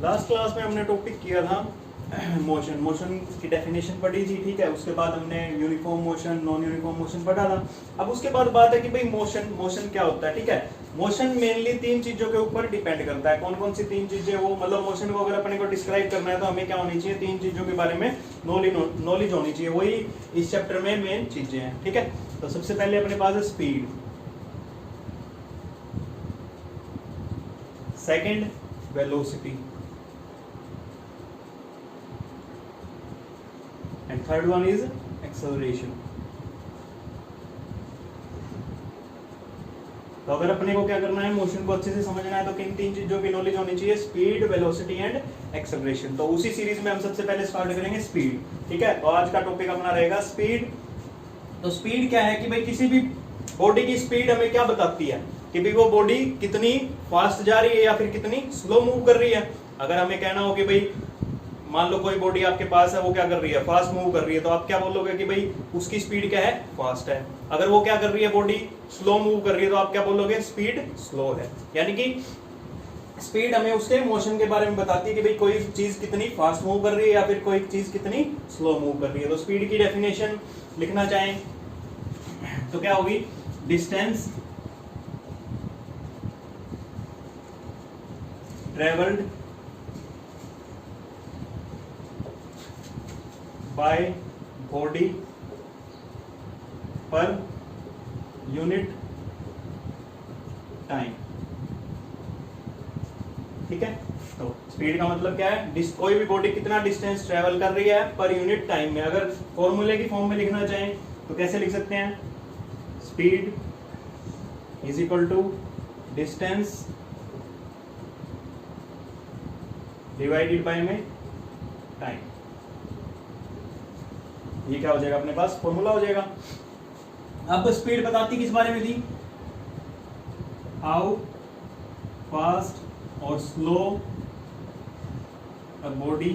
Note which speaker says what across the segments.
Speaker 1: Last class में हमने topic किया था मोशन। मोशन की डेफिनेशन पढ़ी थी, ठीक है। उसके बाद हमने uniform motion, non uniform motion पढ़ा था। अब उसके बाद बात है कि भाई मोशन, मोशन क्या होता है, ठीक है। मोशन मेनली तीन चीजों के ऊपर डिपेंड करता है। कौन कौन सी तीन चीजें, वो मतलब मोशन को अगर अपने को डिस्क्राइब करना है तो हमें क्या होनी चाहिए, तीन चीजों के बारे में नॉलेज होनी चाहिए। वही इस चैप्टर में मेन चीजें हैं, ठीक है। तो सबसे पहले अपने पास है speed, second velocity, and third one is acceleration। तो अगर अपने को क्या करना है, मोशन को अच्छे से समझना है तो किन तीन चीजों की नॉलेज होनी चाहिए, स्पीड, वेलोसिटी एंड एक्सेलरेशन। तो उसी सीरीज में हम सबसे पहले स्टार्ट करेंगे स्पीड, ठीक है। तो आज का टॉपिक अपना रहेगा स्पीड। तो स्पीड क्या है कि भाई किसी भी बॉडी की स्पीड हमें क्या बताती है कि भाई वो बॉडी कितनी फास्ट जा रही है या फिर कितनी स्लो मूव कर रही है। अगर हमें कहना हो कि भाई मान लो कोई बॉडी आपके पास है, वो क्या कर रही है, फास्ट मूव कर रही है, तो आप क्या बोलोगे कि भाई उसकी स्पीड क्या है, फास्ट है। अगर वो क्या कर रही है, बॉडी स्लो मूव कर रही है, तो आप क्या बोलोगे, स्पीड स्लो है। यानी कि स्पीड हमें उसके मोशन के बारे में बताती है कि भाई कोई चीज कितनी फास्ट मूव कर रही है या फिर कोई चीज कितनी स्लो मूव कर रही है। तो स्पीड की डेफिनेशन लिखना चाहें तो क्या होगी, distance travelled by body per unit time, ठीक है। तो स्पीड का मतलब क्या है, कोई भी बॉडी कितना डिस्टेंस ट्रेवल कर रही है पर यूनिट टाइम में। अगर फॉर्मूले की फॉर्म में लिखना चाहें तो कैसे लिख सकते हैं, speed is equal to distance divided by में टाइम। ये क्या हो जाएगा, अपने पास फॉर्मूला हो जाएगा। अब स्पीड बताती किस बारे में थी, हाउ फास्ट और slow a body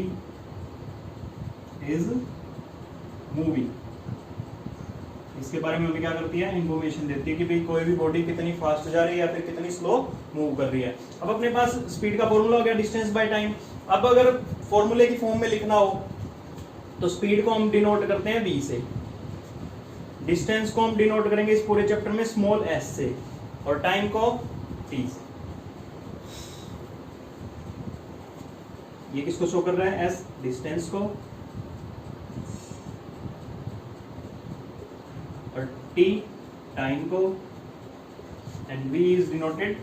Speaker 1: is moving. इसके बारे में हमें क्या करती है, इंफॉर्मेशन देती है कि भाई कोई भी बॉडी कितनी फास्ट जा रही है या फिर कितनी स्लो मूव कर रही है। अब अपने पास स्पीड का फॉर्मूला हो गया डिस्टेंस बाय टाइम। अब अगर फॉर्मूले की फॉर्म में लिखना हो तो स्पीड को हम डिनोट करते हैं v से, डिस्टेंस को हम डिनोट करेंगे इस पूरे चैप्टर में स्मॉल s से, और टाइम को t से। ये किसको शो कर रहा है, s डिस्टेंस को, और t टाइम को, and v is denoted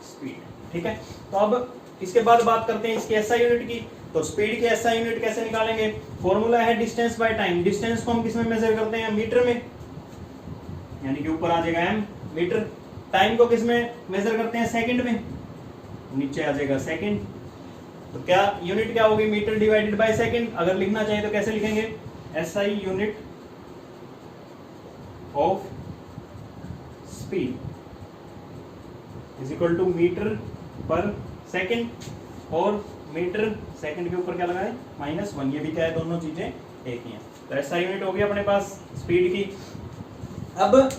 Speaker 1: speed, ठीक है। तो अब इसके बाद बात करते हैं इसकी SI यूनिट की। तो स्पीड की SI यूनिट कैसे निकालेंगे, फॉर्मूला है डिस्टेंस बाय टाइम। डिस्टेंस को हम किस में मेजर करते हैं, मीटर में, यानी कि ऊपर आ जाएगा m मीटर। टाइम को किस में मेजर करते हैं, सेकंड में, नीचे आ जाएगा सेकंड। तो क्या यूनिट क्या होगी, मीटर डिवाइडेड बाय सेकंड। अगर लिखना चाहिए तो कैसे लिखेंगे, SI unit of speed is equal to metre per second, और मीटर सेकंड के ऊपर क्या लगा है, -1। ये भी क्या है, दोनों चीजें एक ही हैं। तो SI यूनिट होगी अपने पास स्पीड की। अब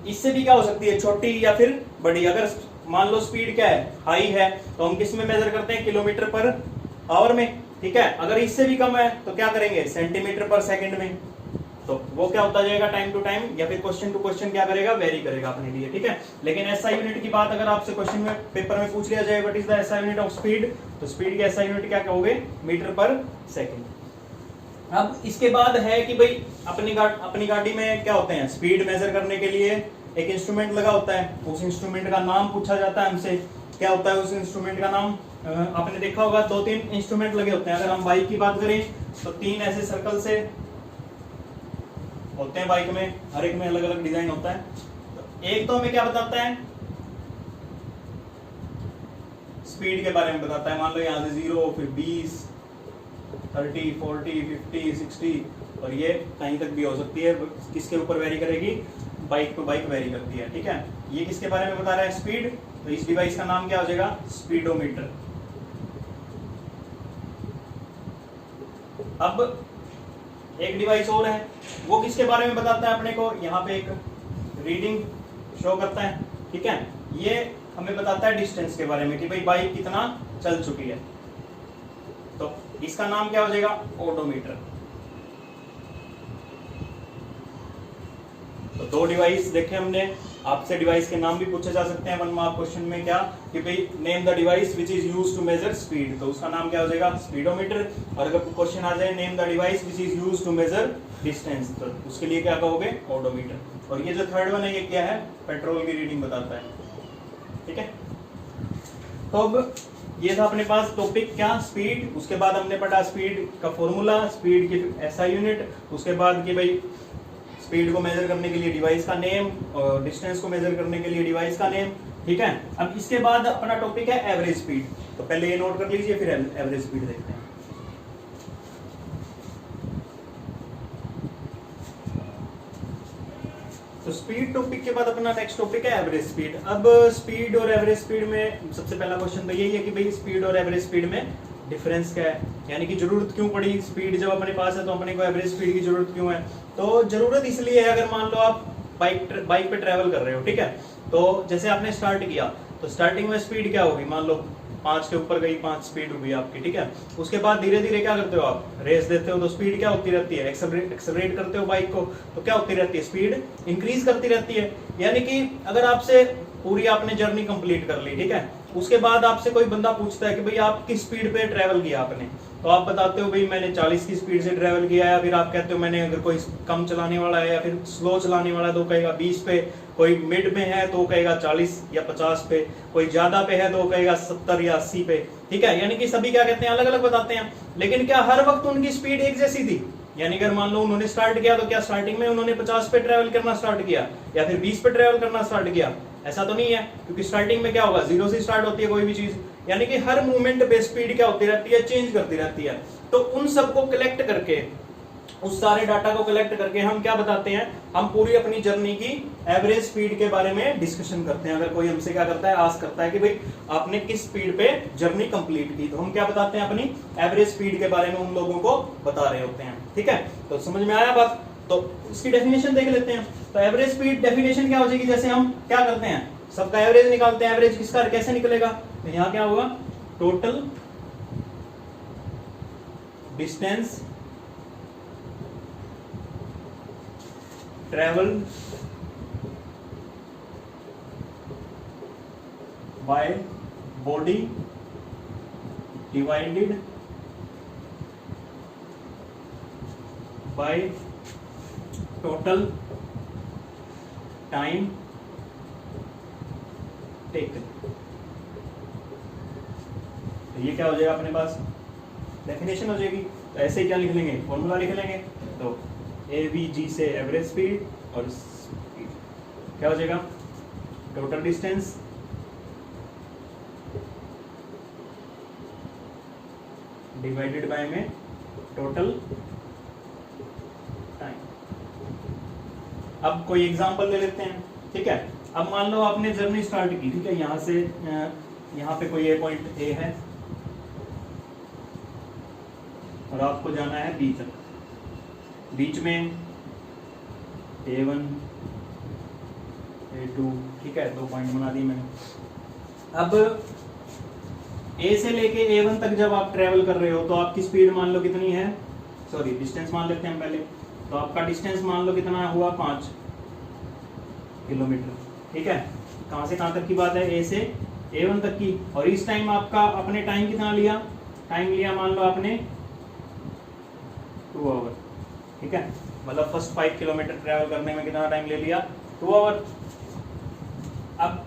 Speaker 1: इससे भी क्या हो सकती है, छोटी या फिर बड़ी। अगर मान लो स्पीड क्या है, हाई है, तो हम किस में मेजर करते हैं, किलोमीटर पर आवर में, ठीक है। अगर इससे भी कम है तो क्या करेंगे, सेंटीमीटर पर सेकंड में। तो वो क्या होता जाएगा, टाइम टू टाइम या फिर क्वेश्चन टू क्वेश्चन क्या करेगा, वेरी करेगा अपने लिए, ठीक है। लेकिन SI यूनिट की बात अगर आपसे क्वेश्चन में पेपर में पूछ लिया जाए, what is the SI unit of speed, तो स्पीड की SI यूनिट क्या कहोगे, मीटर पर सेकंड। अब इसके बाद है कि भाई अपनी गाड़ी में क्या होते हैं, स्पीड मेजर करने के लिए एक इंस्ट्रूमेंट लगा होता है। उस इंस्ट्रूमेंट का नाम पूछा जाता है हमसे, क्या होता है उस इंस्ट्रूमेंट का नाम। आपने देखा होगा 2-3 इंस्ट्रूमेंट लगे होते हैं। अगर हम बाइक की बात करें तो 3 ऐसे सर्कल से होते हैं बाइक में, हर एक में अलग अलग डिजाइन होता है। तो एक तो हमें क्या बताता है, स्पीड के बारे में बताता है। मान लो यहाँ से 0, फिर 20, 30, 40, 50, 60, और ये कहीं तक भी हो सकती है। किसके ऊपर वेरी करेगी, बाइक टू बाइक वेरी करती है, ठीक है। ये किसके बारे में बता रहा है, स्पीड। तो इस डिवाइस का नाम क्या हो जाएगा, स्पीडोमीटर। अब एक डिवाइस और है, वो किसके बारे में बताता है अपने को, यहाँ पे एक रीडिंग शो करता है, ठीक है। ये हमें बताता है डिस्टेंस के बारे में कि भाई बाइक कितना चल चुकी है। इसका नाम क्या हो जाएगा, ओडोमीटर। तो दो डिवाइस देखे हमने, आपसे डिवाइस के नाम भी पूछे जा सकते हैं 1 मार्क क्वेश्चन में, क्या कि भाई name the device which is used to measure speed, तो उसका नाम क्या हो जाएगा, स्पीडोमीटर। और अगर क्वेश्चन आ जाए name the device which is used to measure distance, तो उसके लिए क्या कहोगे, ओडोमीटर। और ये जो थर्ड वन है ये क्या है, पेट्रोल की रीडिंग बताता है, ठीक है। तो अब ये था अपने पास टॉपिक क्या, स्पीड। उसके बाद हमने पढ़ा स्पीड का फॉर्मूला, स्पीड की एसआई यूनिट, उसके बाद कि भाई स्पीड को मेजर करने के लिए डिवाइस का नेम और डिस्टेंस को मेजर करने के लिए डिवाइस का नेम, ठीक है। अब इसके बाद अपना टॉपिक है एवरेज स्पीड, तो पहले ये नोट कर लीजिए फिर एवरेज स्पीड देखते हैं। तो स्पीड टॉपिक के बाद अपना नेक्स्ट टॉपिक है एवरेज स्पीड। अब स्पीड और एवरेज स्पीड में सबसे पहला क्वेश्चन तो यही है कि भाई स्पीड और एवरेज स्पीड में डिफरेंस क्या है, यानी कि जरूरत क्यों पड़ी, स्पीड जब अपने पास है तो अपने को एवरेज स्पीड की जरूरत क्यों है। तो जरूरत इसलिए है, अगर मान लो आप बाइक पे ट्रेवल कर रहे हो, ठीक है, तो जैसे आपने स्टार्ट किया तो स्टार्टिंग में स्पीड क्या होगी, मान लो 5 के ऊपर गई, 5 स्पीड हुई आपकी, ठीक है। उसके बाद धीरे धीरे क्या करते हो आप, रेस देते हो, तो स्पीड क्या होती रहती है, एक्सेलरेट करते हो बाइक को, तो क्या होती रहती है, स्पीड इंक्रीज करती रहती है। यानी कि अगर आपसे पूरी आपने जर्नी कंप्लीट कर ली, ठीक है, उसके बाद आपसे कोई बंदा पूछता है कि भाई आप किस स्पीड पे ट्रेवल किया आपने, तो आप बताते हो भाई मैंने 40 की स्पीड से ट्रेवल किया है, या फिर आप कहते हो मैंने, अगर कोई कम चलाने वाला है या फिर स्लो चलाने वाला है तो कहेगा 20 पे, कोई मिड में है तो कहेगा 40 या 50 पे, कोई ज्यादा पे है तो कहेगा 70 या 80 पे, ठीक है। यानी कि सभी क्या कहते हैं, अलग अलग बताते हैं, लेकिन क्या हर वक्त उनकी स्पीड एक जैसी थी, यानी अगर मान लो उन्होंने स्टार्ट किया तो क्या स्टार्टिंग में उन्होंने 50 पे ट्रेवल करना स्टार्ट किया या फिर 20 पे ट्रेवल करना स्टार्ट किया, ऐसा तो नहीं है, क्योंकि स्टार्टिंग में क्या होगा, 0 से स्टार्ट होती है कोई भी चीज, यानी कि हर मूवमेंट पे स्पीड क्या होती रहती है, चेंज करती रहती है। तो उन सबको कलेक्ट करके, उस सारे डाटा को कलेक्ट करके हम क्या बताते हैं, हम पूरी अपनी जर्नी की एवरेज स्पीड के बारे में डिस्कशन करते हैं। अगर कोई हमसे क्या करता है, आस्क करता है कि भाई आपने किस स्पीड पे जर्नी कंप्लीट की, तो हम क्या बताते हैं, अपनी एवरेज स्पीड के बारे में उन लोगों को बता रहे होते हैं, ठीक है। तो समझ में आया बात, तो इसकी डेफिनेशन देख लेते हैं। तो एवरेज स्पीड डेफिनेशन क्या हो जाएगी, जैसे हम क्या करते हैं, सबका एवरेज निकालते हैं, एवरेज किसका कैसे निकलेगा, तो यहाँ क्या होगा, total distance travel by body divided by total time taken. तो ये क्या हो जाएगा अपने पास, डेफिनेशन हो जाएगी। तो ऐसे ही क्या लिख लेंगे, फॉर्मूला लिख लेंगे, तो AVG से एवरेज स्पीड और स्पीड क्या हो जाएगा, टोटल डिस्टेंस डिवाइडेड बाय में टोटल टाइम। अब कोई एग्जांपल ले लेते हैं, ठीक है। अब मान लो आपने जर्नी स्टार्ट की, ठीक है, यहां से यहाँ पे कोई पॉइंट A है और आपको जाना है B तक, बीच में A1 A2, ठीक है, 2 पॉइंट बना दिए मैंने। अब A से लेके A1 तक जब आप ट्रेवल कर रहे हो तो आपकी स्पीड मान लो कितनी है, सॉरी डिस्टेंस मान लेते हैं पहले, तो आपका डिस्टेंस मान लो कितना हुआ, 5 किलोमीटर, ठीक है। कहां से कहां तक की बात है, A से A1 तक की। और इस टाइम आपका अपने टाइम कितना लिया, टाइम लिया मान लो आपने 2 आवर, ठीक है, मतलब फर्स्ट 5 किलोमीटर ट्रैवल करने में कितना टाइम ले लिया, 2 आवर। अब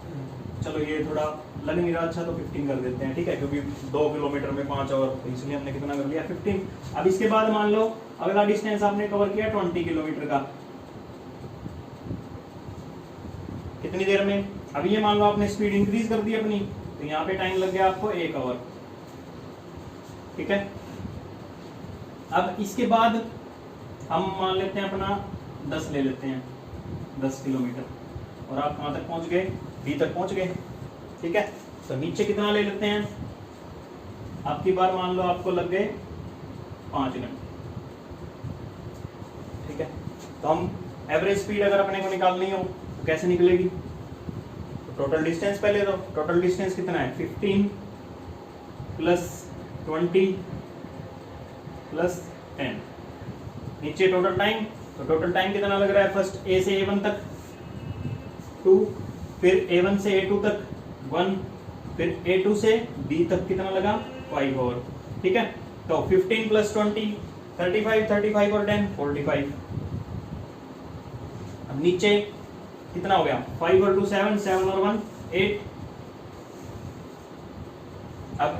Speaker 1: चलो ये थोड़ा लग नहीं रहा अच्छा, तो 15 कर देते हैं, ठीक है, क्योंकि 2 किलोमीटर में 5 आवर, तो इसलिए हमने कितना कर लिया, 15। अब इसके बाद मान लो अगला डिस्टेंस आपने कवर किया 20 किलोमीटर का, कितनी देर में, अब ये मान लो आपने स्पीड इंक्रीज कर दी अपनी, तो यहाँ पे टाइम लग गया आपको 1 आवर, ठीक है। अब इसके बाद हम मान लेते हैं अपना 10 ले लेते हैं, 10 किलोमीटर, और आप कहां तक पहुंच गए, B तक पहुंच गए, ठीक है। तो नीचे कितना ले लेते हैं, आपकी बार मान लो आपको लग गए 5 मिनट, ठीक है। तो हम एवरेज स्पीड अगर अपने को निकालनी हो तो कैसे निकलेगी, तो टोटल डिस्टेंस पहले, तो टोटल डिस्टेंस कितना है, 15 प्लस 20 प्लस 10। नीचे टोटल टाइम, तो टोटल टाइम कितना लग रहा है, फर्स्ट ए से A1 तक 2, फिर A1 से A2 तक 1, फिर A2 से B तक कितना लगा 5 और, ठीक है। तो 15 प्लस 20 35, 35 और 10 45। अब नीचे कितना हो गया, 5 और 2 7, 7 और 1 8। अब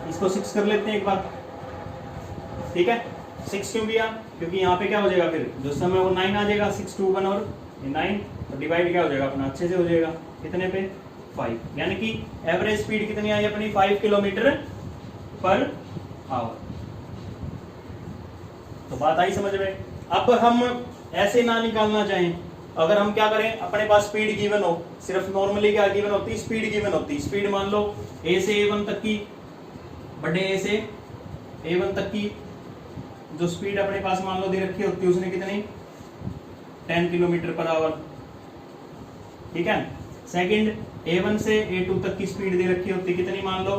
Speaker 1: इसको 6 कर लेते हैं एक बार, ठीक है। 6 क्यों किया, क्योंकि यहाँ पे क्या हो जाएगा, फिर जो समय वो 9 आ जाएगा, 6 2 1 और 9, तो डिवाइड क्या हो जाएगा अपना, अच्छे से हो जाएगा, कितने पे 5, यानी कि एवरेज स्पीड कितनी आई अपनी 5 किलोमीटर पर आवर। तो बात आई समझ में। अब हम ऐसे ना निकालना चाहें, अगर हम क्या करें, अपने पास स्पीड गिवन हो, सिर्फ नॉर्मली क्या गिवन होती, स्पीड गिवन होती, स्पीड मान लो ए से A1 तक की, बड़े ए से A1 तक की जो स्पीड अपने पास मान लो दे रखी होती, उसने कितनी 10 किलोमीटर पर आवर, ठीक है। सेकंड A1 से A2 तक की स्पीड दे रखी होती, कितनी मान लो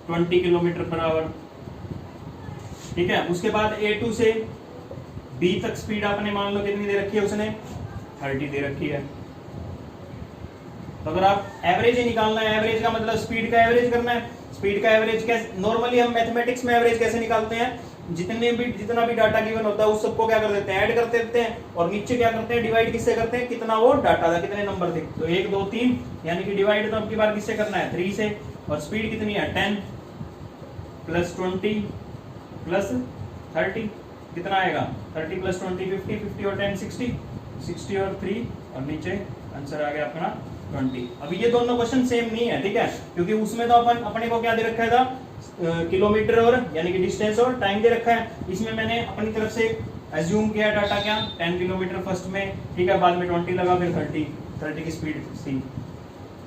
Speaker 1: 20 किलोमीटर पर आवर, ठीक है। उसके बाद A2 से B तक स्पीड आपने मान लो कितनी दे रखी है, उसने 30 दे रखी है। तो अगर आप एवरेज ही निकालना है, एवरेज का मतलब स्पीड का एवरेज करना है, स्पीड का एवरेज कैसे, नॉर्मली हम मैथमेटिक्स में एवरेज कैसे निकालते हैं, जितना भी डाटा गिवन होता है उस सबको क्या कर देते हैं, ऐड कर देते हैं, और नीचे क्या करते हैं, डिवाइड किससे करते हैं, कितना वो डाटा था, कितने नंबर थे, तो 1 2 3, यानी कि डिवाइड तो अब की बार किससे करना है 3 से, और स्पीड कितनी है 10 प्लस 20 प्लस 30, कितना आएगा 30 प्लस 20 50, 50 और 10 60, 60 और 3, और नीचे आंसर आ गया अपना 20। अभी ये दोनों क्वेश्चन सेम नहीं है, ठीक है, क्योंकि उसमें तो अपन अपने को क्या दे रखा था, किलोमीटर और यानी कि डिस्टेंस और टाइम दे रखा है। इसमें मैंने अपनी तरफ से एज्यूम किया डाटा क्या 10 किलोमीटर फर्स्ट में, ठीक है, बाद में 20 लगा, फिर 30 की स्पीड थी,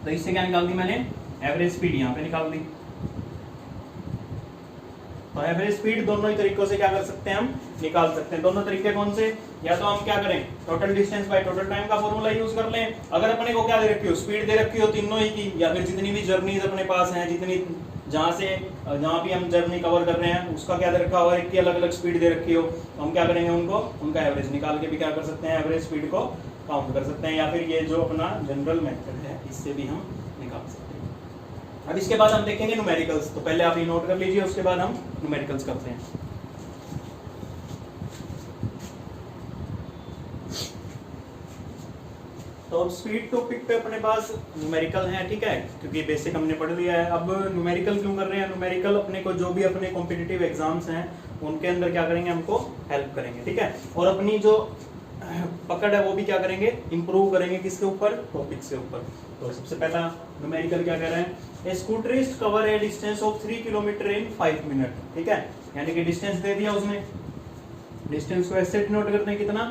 Speaker 1: तो इससे क्या निकाल दी मैंने, एवरेज स्पीड यहाँ पे निकाल दी। तो एवरेज स्पीड दोनों ही तरीकों से क्या कर सकते हैं, हम निकाल सकते हैं। दोनों तरीके कौन से, या तो हम क्या करें, total distance by total time का फॉर्मूला यूज कर लें, अगर अपने को क्या दे रखी हो, स्पीड दे रखी हो तीनों ही की, या फिर जितनी भी जर्नीज अपने पास हैं, जितनी जहाँ भी हम जर्नी कवर कर रहे हैं उसका क्या दे रखा हो, एक की अलग अलग स्पीड दे रखी हो, तो हम क्या करेंगे, उनका एवरेज निकाल के भी क्या कर सकते हैं, एवरेज स्पीड को काउंट कर सकते हैं, या फिर ये जो अपना जनरल मेथड है इससे भी हम निकाल सकते हैं। अब इसके बाद हम देखेंगे न्यूमेरिकल्स, तो पहले आप ये नोट कर लीजिए, उसके बाद हम न्यूमेरिकल्स करते हैं। तो अब स्पीड टॉपिक पे अपने पास न्यूमेरिकल है, ठीक है, क्योंकि बेसिक हमने पढ़ लिया है। अब न्यूमेरिकल क्यों कर रहे हैं, न्यूमेरिकल अपने को जो भी अपने कॉम्पिटिटिव एग्जाम्स हैं उनके अंदर क्या करेंगे, हमको हेल्प करेंगे, ठीक है, और अपनी जो पकड़ है वो भी क्या करेंगे, इंप्रूव करेंगे, किसके ऊपर, टॉपिक्स के ऊपर। तो सबसे पहला न्यूमेरिकल क्या कह रहे हैं, a scooterist cover a distance of 3 kilometre in 5 minute, ठीक है, यानी कि डिस्टेंस दे दिया उसने, डिस्टेंस को ऐसे नोट करते हैं कितना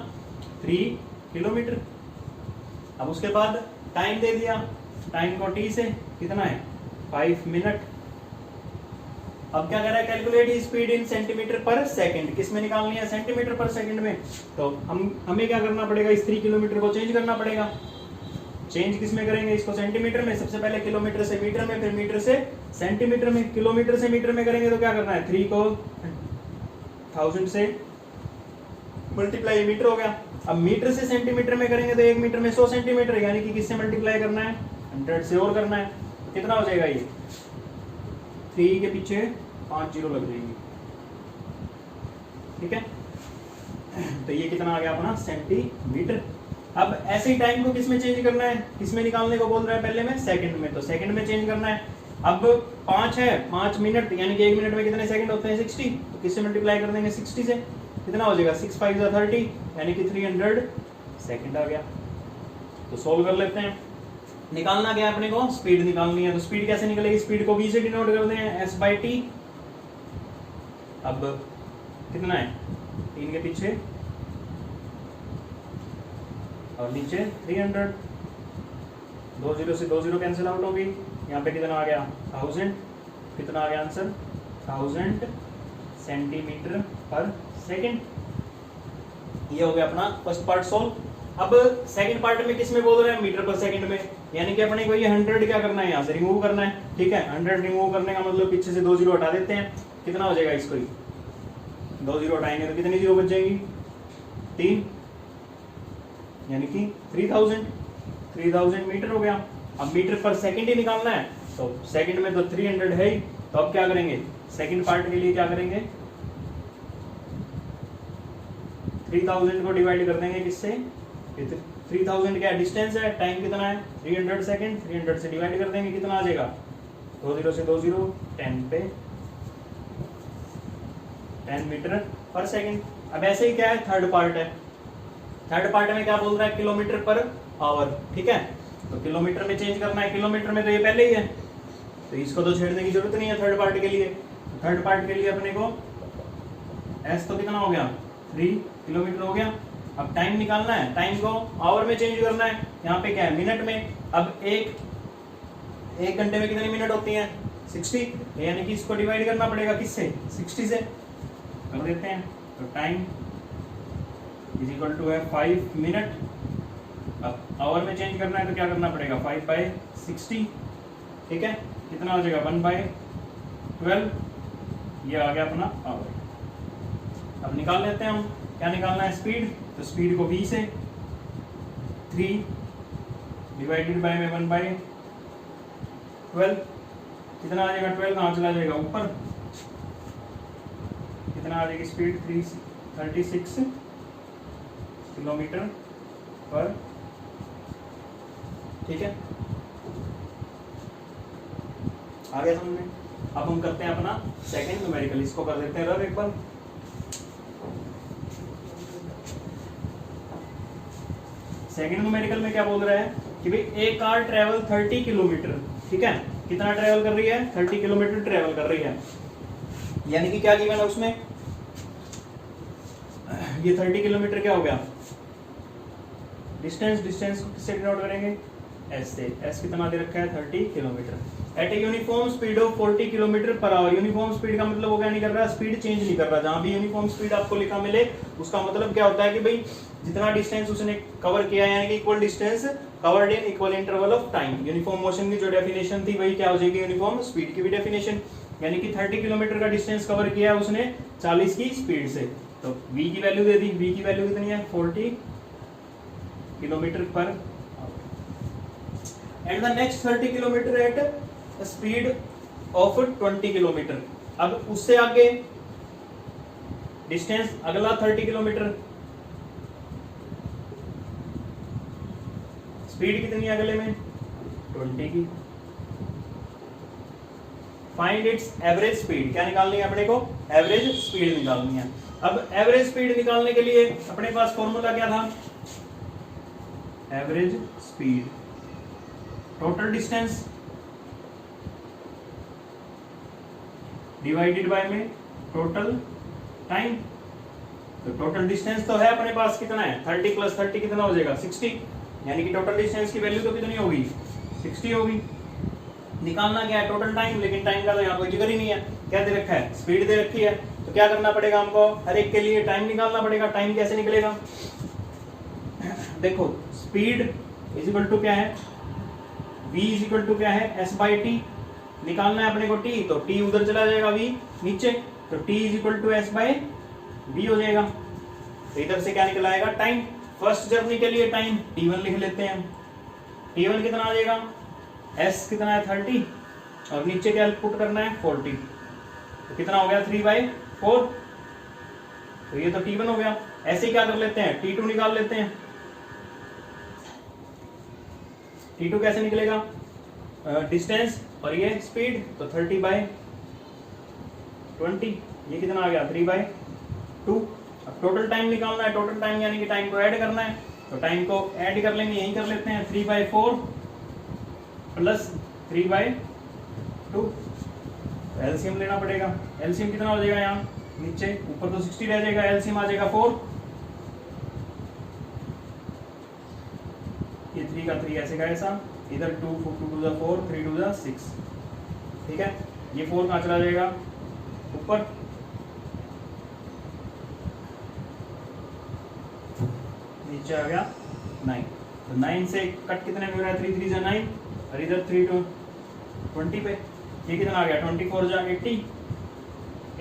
Speaker 1: 3 किलोमीटर। अब उसके बाद टाइम दे दिया, टाइम को टी से कितना है 5 मिनट। अब क्या कह रहा है, कैलकुलेट स्पीड इन सेंटीमीटर पर सेकंड, किस में निकालनी है, सेंटीमीटर पर सेकंड में। तो हमें क्या करना पड़ेगा, इस 3 किलोमीटर को चेंज करना पड़ेगा। चेंज किस में करेंगे, इसको सेंटीमीटर में, सबसे पहले किलोमीटर से मीटर में, फिर मीटर से सेंटीमीटर में। किलोमीटर से मीटर में करेंगे तो क्या करना है, 3 को 1000 से मल्टीप्लाई, मीटर हो गया। अब मीटर से सेंटीमीटर में करेंगे तो 1 मीटर में 100 सेंटीमीटर, यानी कि किससे मल्टीप्लाई करना है, 100 से और करना है, तो कितना हो जाएगा, ये 3 के पीछे 5 जीरो लग जाएंगे, ठीक है, तो ये कितना आ गया अपना सेंटीमीटर। अब ऐसे ही टाइम को किस में चेंज करना है, किस में निकालने को बोल रहा है, पहले में सेकंड में, तो सेकंड में चेंज करना है। अब 5 है, 5 मिनट यानी कि 1 मिनट में कितने सेकंड होते हैं 60, तो किससे मल्टीप्लाई कर देंगे 60 से, कितना हो जाएगा 6 5 30, यानी कि 300 सेकंड आ गया। तो सोल्व कर लेते हैं। निकालना क्या है अपने को, स्पीड निकालनी है, तो स्पीड कैसे निकलेगी, स्पीड को v से डिनोट करते हैं s/t। अब कितना है 3 के पीछे और नीचे 300, 2 0 से 2 0 कैंसिल आउट होगी, यहाँ पे कितना आ गया 1000, कितना आ गया आंसर 1000 सेंटीमीटर पर सेकंड। ये हो गया अपना फर्स्ट पार्ट सोल्व। अब सेकंड पार्ट में किस में बोल रहे हैं, मीटर पर सेकंड में, यानी कि अपने को ये 100 क्या करना है, यहाँ से रिमूव करना है, ठीक है। 100 रिमूव करने का मतलब पीछे से 2 जीरो हटा देते हैं, कितना हो जाएगा इसको ही 2 जीरो हटाएंगे तो कितनी जीरो बच जाएंगी 3, यानी कि 3000 मीटर हो गया। अब मीटर पर सेकंड ही निकालना है तो सेकंड में तो 300 है ही, तो अब क्या करेंगे सेकंड पार्ट के लिए क्या करेंगे 3000 को डिवाइड कर देंगे किससे 3000 क्या डिस्टेंस है, टाइम कितना है 300 सेकंड, 300 से डिवाइड कर देंगे कितना आ जाएगा 2 जीरो से 2 जीरो 10 पे 10 मीटर पर सेकंड। अब ऐसे ही क्या है थर्ड पार्ट है, थर्ड पार्ट में क्या बोल रहा है किलोमीटर पर आवर, ठीक है तो किलोमीटर में चेंज करना है, किलोमीटर में तो ये पहले ही है तो इसको तो छेड़ने की जरूरत नहीं है थर्ड पार्ट के लिए। थर्ड पार्ट के लिए अपने को एस तो कितना हो गया 3 किलोमीटर हो गया। अब टाइम निकालना है, टाइम को आवर में चेंज करना है, यहाँ पे क्या है मिनट में। अब एक घंटे में कितनी मिनट होती हैं 60, यानी कि इसको डिवाइड करना पड़ेगा किससे 60 से, कर देते हैं तो टाइम इज इक्वल टू है 5 मिनट। अब आवर में चेंज करना है तो क्या करना पड़ेगा 5/60, ठीक है कितना हो जाएगा 1/12, ये आ गया अपना आवर। अब निकाल लेते हैं हम, क्या निकालना है स्पीड, तो स्पीड को v से 3 डिवाइडेड बाय में 1/12 कितना आ जाएगा 12 कहाँ चला जाएगा ऊपर, कितना आ जाएगी स्पीड 36 किलोमीटर पर, ठीक है आगे समझ में। अब हम करते हैं अपना सेकंड न्यूमेरिकल, इसको कर देते हैं रब एक बार। सेकंड न्यूमेरिकल में क्या बोल रहा है कि भाई एक कार ट्रेवल 30 किलोमीटर, ठीक है कितना ट्रेवल कर रही है 30 किलोमीटर ट्रेवल कर रही है, यानी कि क्या गिवन है उसमें ये 30 किलोमीटर क्या हो गया डिस्टेंस, डिस्टेंस को किससे डिनोट करेंगे एस से, एस कितना दे रखा है 30 kilometre at a uniform speed of 40 kilometre per hour. Uniform speed का मतलब वो क्या नहीं कर रहा स्पीड चेंज नहीं कर रहा, जहां भी यूनिफॉर्म स्पीड आपको लिखा मिले उसका मतलब क्या होता है कि भाई जितना डिस्टेंस उसने कवर किया यानी कि equal distance covered in equal interval of time. Uniform motion की जो डेफिनेशन थी वही क्या हो जाएगी यूनिफॉर्म स्पीड की भी डेफिनेशन, यानी कि 30 किलोमीटर का डिस्टेंस कवर किया है उसने 40 की स्पीड से, तो v की वैल्यू दे दी, v की वैल्यू कितनी है 40 kilometre per and the next 30 kilometre at speed of 20 kilometre. अब उससे आगे डिस्टेंस अगला 30 किलोमीटर, स्पीड कितनी है अगले में 20 की। फाइंड इट्स एवरेज स्पीड, क्या निकालनी है अपने को एवरेज स्पीड निकालनी है। अब एवरेज स्पीड निकालने के लिए अपने पास फॉर्मूला क्या था average speed total distance divided by में टोटल टाइम। तो टोटल डिस्टेंस तो है अपने पास कितना है 30 प्लस 30 कितना हो जाएगा 60, यानी कि टोटल डिस्टेंस की वैल्यू तो कितनी होगी 60 होगी। निकालना क्या है टोटल टाइम, लेकिन टाइम का तो यहाँ कोई जिक्र ही नहीं है, क्या दे रखा है स्पीड दे रखी है, तो क्या करना पड़ेगा हमको हर एक के लिए टाइम निकालना पड़ेगा। टाइम कैसे निकलेगा देखो स्पीड इज इक्वल टू क्या है v इज इक्वल टू क्या है s/t, निकालना है अपने को t, तो t उधर चला जाएगा v नीचे, तो t is equal to s/v हो जाएगा। तो इधर से क्या निकल आएगा टाइम, फर्स्ट जर्नी के लिए टाइम t1 लिख लेते हैं, t1 कितना आ जाएगा s कितना है 30 और नीचे क्या पुट करना है 40, तो कितना हो गया 3/4, तो ये तो t1 हो गया। ऐसे ही क्या कर लेते हैं t2 निकाल लेते हैं, t2 कैसे निकलेगा डिस्टेंस और ये स्पीड, तो 30/20, ये कितना आ गया 3/2। अब टोटल टाइम निकालना है, टोटल टाइम यानी कि टाइम को ऐड करना है, तो टाइम को ऐड कर लेंगे यही कर लेते हैं 3/4 प्लस 3/2, एलसीएम लेना पड़ेगा। एलसीएम कितना हो जाएगा यहाँ नीचे, ऊपर तो 60 रह जाएगा, एलसीएम आ जाएगा 4, ये 3 का 3 ऐसे का ऐसा, इधर 2 2 × 4 3 × 6, ठीक है ये 4 कहाँ चला जाएगा ऊपर, नीचे आ गया 9, तो 9 से कट कितने में हो रहा है 3 3 9 और इधर 3 to 20 पे, ये कितना आ गया 24 जा 80,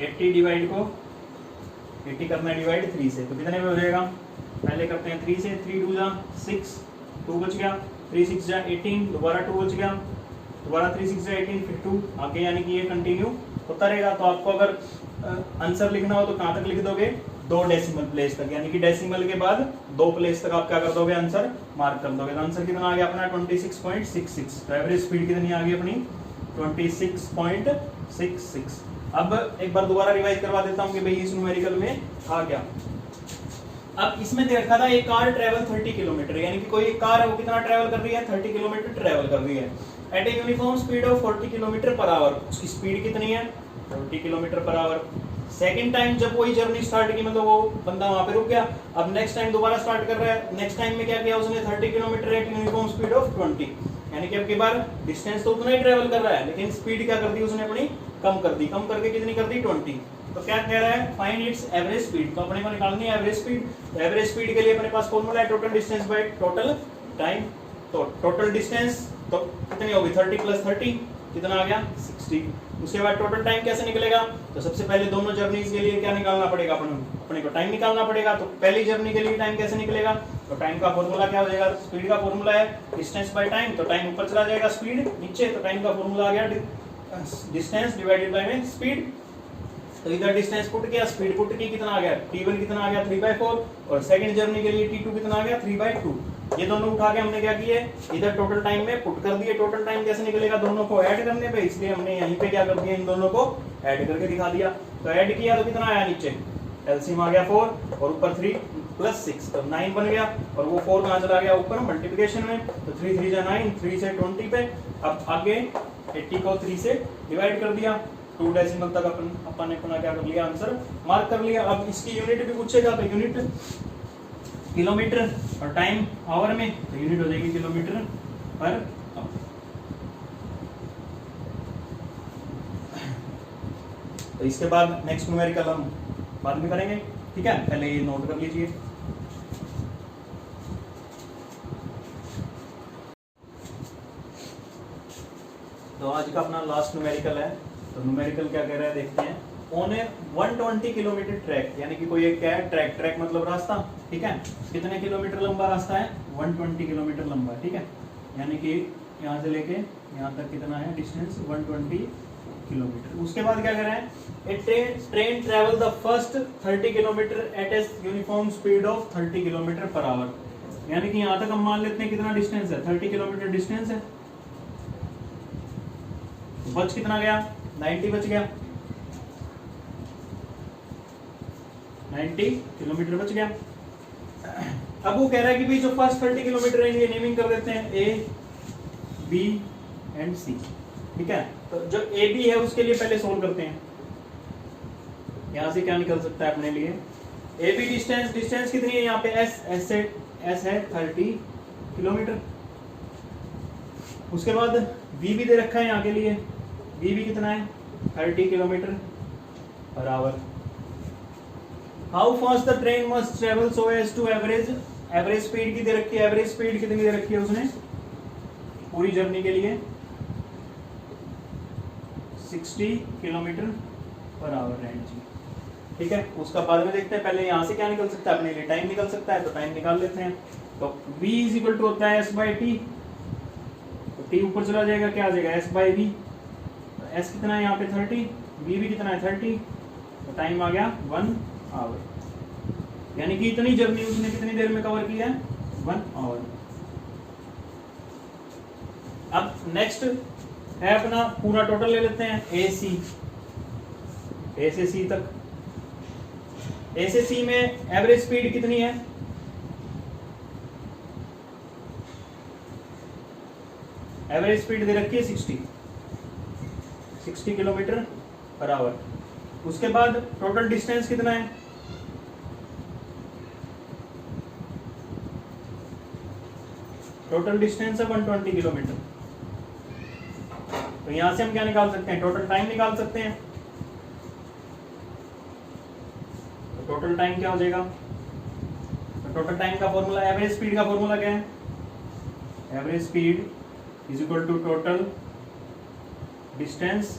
Speaker 1: 80 डिवाइड को 80 करना है डिवाइड 3 से, तो कितने में हो जाएगा? पहले करते हैं 3 से, 3 2 जा 6, 2 बच गया, 3 6 जा 18, दोबारा 2 बच गया, दोबारा 3 6 जा 18, फिर 2 आगे, यानी कि ये कंटिन्यू होता रहेगा। तो आपको अगर आंसर लिखना हो तो कहाँ तक लिख दोगे? 2 डेसिमल प्लेस तक, यानी कि डेसिमल के बाद 2 प्लेस तक आप क्या कर दोगे? आंसर मार्क कर दोगे। तो आंसर कितना आ गया अपना? 26.66। तो एवरेज स्पीड कितनी आ गई अपनी? 26.66। अब एक बार दोबारा रिवाइज करवा देता हूँ कि भाई इस न्यूमेरिकल में था क्या। अब इसमें दे रखा था एक कार ट्रेवल 30 किलोमीटर, यानी कि कोई एक कार है वो कितना ट्रेवल कर रही है? 30 किलोमीटर ट्रेवल कर रही है at a uniform speed of 40 kilometre per hour. उसकी स्पीड कितनी है? 40 kilometre per our. Second time जब वही जर्नी स्टार्ट की, मतलब वो बंदा वहां पे रुक गया, अब नेक्स्ट टाइम दोबारा स्टार्ट कर रहा है, नेक्स्ट टाइम में क्या किया उसने? 30 kilometre eight uniform speed of 20, यानी कि अब की बार डिस्टेंस तो उतना ही ट्रेवल कर रहा है, लेकिन स्पीड क्या कर दी उसने अपनी? कम कर दी। कम करके कितनी कर दी? 20। तो क्या कह रहा है? Find its average speed. तो अपने को निकालनी है एवरेज स्पीड। तो एवरेज स्पीड के लिए अपने पास फॉर्मूला है total distance by total time. तो टोटल डिस्टेंस तो कितनी होगी? 30 प्लस 30 कितना आ गया? 60। उसके बाद टोटल टाइम कैसे निकलेगा? तो सबसे पहले दोनों जर्नीज के लिए क्या निकालना पड़ेगा? अपने को टाइम निकालना पड़ेगा। तो पहली जर्नी के लिए टाइम कैसे निकलेगा? तो टाइम का फॉर्मूला क्या हो जाएगा? स्पीड का फॉर्मूला है डिस्टेंस बाय टाइम। तो टाइम ऊपर चला जाएगा, स्पीड नीचे, तो टाइम का फॉर्मूला आ गया डिस्टेंस डिवाइडेड बाय में स्पीड। तो इधर डिस्टेंस पुट किया, स्पीड पुट की, कितना आ गया? t1 कितना आ गया? 3/4। और सेकंड जर्नी के लिए t2 कितना आ गया? 3/2। ये दोनों उठा के हमने क्या किए? इधर टोटल टाइम में पुट कर दिए। टोटल टाइम कैसे निकलेगा? दोनों को ऐड करने पे, इसलिए हमने यहीं पे क्या कर दिया? इन दोनों को ऐड करके दिखा दिया। तो ऐड किया तो कितना आया? नीचे एलसीएम आ गया 4 और ऊपर 3 प्लस 6, तो 9 बन गया। और वो 4 कहाँ चला गया? ऊपर मल्टीप्लिकेशन में। तो 3 3 जा 9, 3 से 20 पे। अब आगे 80 को 3 से डिवाइड कर दिया, 2 डेसिमल तक अपन ने अपना क्या कर लिया? आंसर मार्क कर लिया। अब इसकी यूनिट भी पूछेगा तो यूनिट किलोमीटर और टाइम आवर में, तो यूनिट हो जाएगी किलोमीटर पर आवर। तो इसके बाद नेक्स्ट न्यूमेरिकल हम बाद में करेंगे, ठीक है? पहले ये नोट कर लीजिए। तो आज का अपना लास्ट न्यूमेरिकल है। तो न्यूमेरिकल क्या कह रहा है देखते हैं। ऑन ए 120 किलोमीटर ट्रैक, यानी कि कोई एक क्या है? ट्रैक। ट्रैक मतलब रास्ता, ठीक है? कितने किलोमीटर लंबा रास्ता है? 120 किलोमीटर लंबा, ठीक है? यानी कि यहाँ से लेके यहाँ तक कितना है डिस्टेंस? 120 किलोमीटर। उसके बाद क्या कर रहे हैं? A train travel the first 30 kilometre at a uniform speed of 30 kilometre per hour. यानी कि यहाँ तक हम मान लेते हैं कितना डिस्टेंस है? 30 किलोमीटर डिस्टेंस है। बच कितना गया? 90 बच गया, 90 किलोमीटर बच गया। अब वो कह रहा है कि भाई जो फर्स्ट 30 किलोमीटर है ये नेमिंग कर देते हैं ए, बी एंड सी, ठीक है? तो जो ए बी है उसके लिए पहले सोल्व करते हैं। यहां से क्या निकल सकता है अपने लिए? ए बी डिस्टेंस, डिस्टेंस कितनी है यहाँ पे? एस है 30 किलोमीटर। उसके बाद बी भी दे रखा है यहाँ के लिए, बी भी कितना है? 30 kilometre per hour. How fast the train must travel so as to average speed की दे रखी है। एवरेज स्पीड कितनी दे रखी है उसने पूरी जर्नी के लिए? 60 किलोमीटर पर आवर रेंज, ठीक है? उसका बाद में देखते हैं। पहले यहाँ से क्या निकल सकता है अपने लिए? टाइम निकल सकता है, तो टाइम निकाल लेते हैं। तो v इज टू होता है s/t। तो t ऊपर चला जाएगा, क्या आ जाएगा? s/v। s कितना है यहाँ पे? 30, v भी कितना है? 30। तो टाइम आ गया 1 आवर। यानी कि इतनी जर्नी उसने कितनी देर में कवर किया है? 1 आवर। अब नेक्स्ट है अपना पूरा टोटल ले लेते हैं, ए से सी तक। ए से सी में एवरेज स्पीड कितनी है? एवरेज स्पीड दे रखी है 60 किलोमीटर पर आवर। उसके बाद टोटल डिस्टेंस कितना है? टोटल डिस्टेंस है 120 किलोमीटर। तो यहां से हम क्या निकाल सकते हैं? टोटल टाइम निकाल सकते हैं। तो टोटल टाइम क्या हो जाएगा? तो टोटल टाइम का फॉर्मूला, एवरेज स्पीड का फॉर्मूला क्या है? Average speed is equal to total distance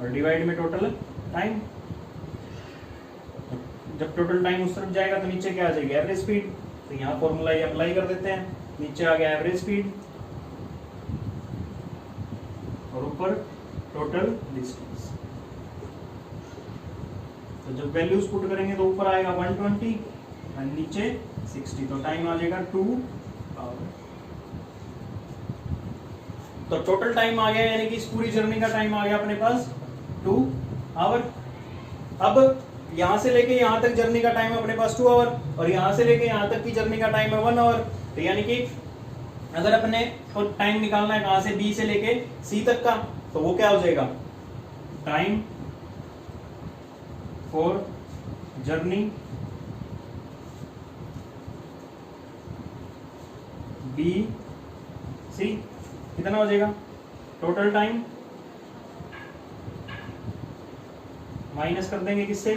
Speaker 1: और और डिवाइड में टोटल टाइम। जब टोटल टाइम उस तरफ जाएगा तो नीचे क्या आ जाएगी, एवरेज स्पीड। तो यहाँ फॉर्मूला ये अप्लाई कर देते हैं, नीचे आ गया एवरेज स्पीड और ऊपर टोटल डिस्टेंस। तो जब वैल्यूज पुट करेंगे तो ऊपर आएगा 120 और नीचे 60, तो टाइम आ जाएगा 2 आवर। तो टोटल टाइम आ गया, यानी कि इस पूरी जर्नी का टाइम आ गया अपने पास 2 आवर। अब यहां से लेके यहां तक जर्नी का टाइम अपने पास 2 आवर और यहां से लेके यहां तक की जर्नी का टाइम है 1 आवर। तो यानी कि अगर अपने को टाइम निकालना है कहां से, बी से लेके सी तक का, तो वो क्या हो जाएगा, time for journey B C कितना हो जाएगा, टोटल टाइम माइनस कर देंगे किससे,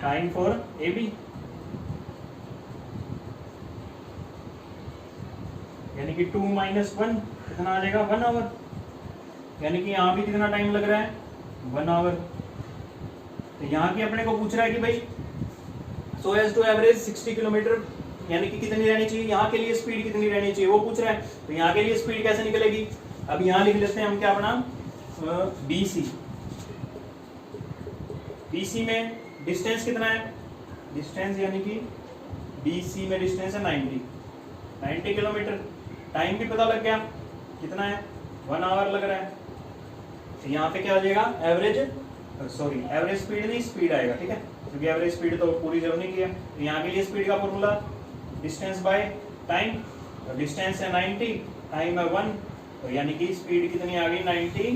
Speaker 1: टाइम फॉर ए बी, यानी कि 2 - 1 कितना आ जाएगा, 1 आवर। यानी कि यहाँ भी कितना टाइम लग रहा है, 1 आवर। तो यहाँ की अपने को पूछ रहा है कि भाई so as to average 60 kilometre, यानी कि कितनी रहनी चाहिए, यहाँ के लिए स्पीड कितनी रहनी चाहिए वो पूछ रहा है। तो यहाँ के लिए स्पीड कैसे निकलेगी, अब यहाँ लिख लेते हैं हम क्या अपना, BC। BC में डिस्टेंस कितना है, डिस्टेंस यानी कि BC में डिस्टेंस है 90 किलोमीटर। टाइम भी पता लग गया कितना है, 1 आवर लग रहा है। तो यहाँ पे क्या हो जाएगा, एवरेज स्पीड नहीं, स्पीड आएगा, ठीक है, क्योंकि एवरेज स्पीड तो पूरी जर्नी की है। तो यहाँ के लिए स्पीड का formula distance by time, distance है 90, टाइम है 1, तो यानी कि स्पीड कितनी आ गई, 90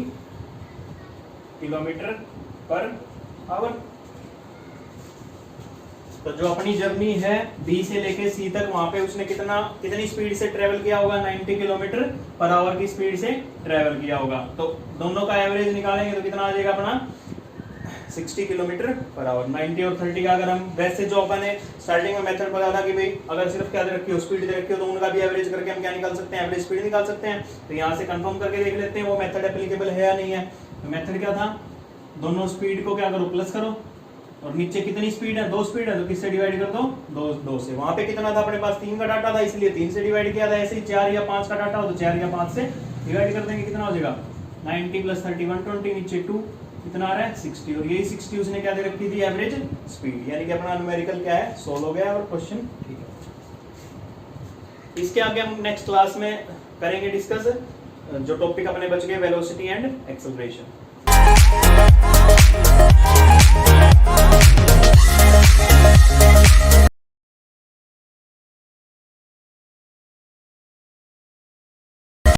Speaker 1: किलोमीटर पर आवर। तो जो अपनी जर्नी है बी से लेके सी तक, वहां पे उसने कितनी स्पीड से ट्रेवल किया होगा, 90 किलोमीटर पर आवर की स्पीड से ट्रेवल किया होगा। तो दोनों का एवरेज निकालेंगे तो कितना आ जाएगा अपना, 60 किलोमीटर पर आवर। 90 और 30 का अगर हम वैसे जो अपन ने स्टार्टिंग में मेथड बताया था कि भाई अगर सिर्फ क्या दे रखी हो, स्पीड दे रखी हो, तो उनका भी एवरेज करके हम क्या निकाल सकते हैं, एवरेज स्पीड निकाल सकते हैं। तो यहाँ से कंफर्म करके देख लेते हैं वो मेथड एप्लीकेबल है या नहीं है। तो मेथड क्या था, दोनों स्पीड को क्या करो, प्लस करो, और नीचे कितनी स्पीड है, 2 स्पीड है, तो किससे डिवाइड कर दो, 2 से। वहां पे कितना था अपने पास, 3 का डाटा था, इसलिए 3 से डिवाइड किया था। ऐसे ही 4 या 5 का डाटा हो तो 4 या 5 से डिवाइड कर देंगे, कितना हो जाएगा, 90 + 30 120, नीचे 2 कितना आ रहा है, 60, और यही 60 उसने क्या दे रखी थी, एवरेज स्पीड। यानी कि अपना न्यूमेरिकल क्या है, सोल्व हो गया और क्वेश्चन ठीक है। इसके आगे हम नेक्स्ट क्लास में करेंगे डिस्कस जो टॉपिक अपने बच गए, वेलोसिटी एंड एक्सेलरेशन।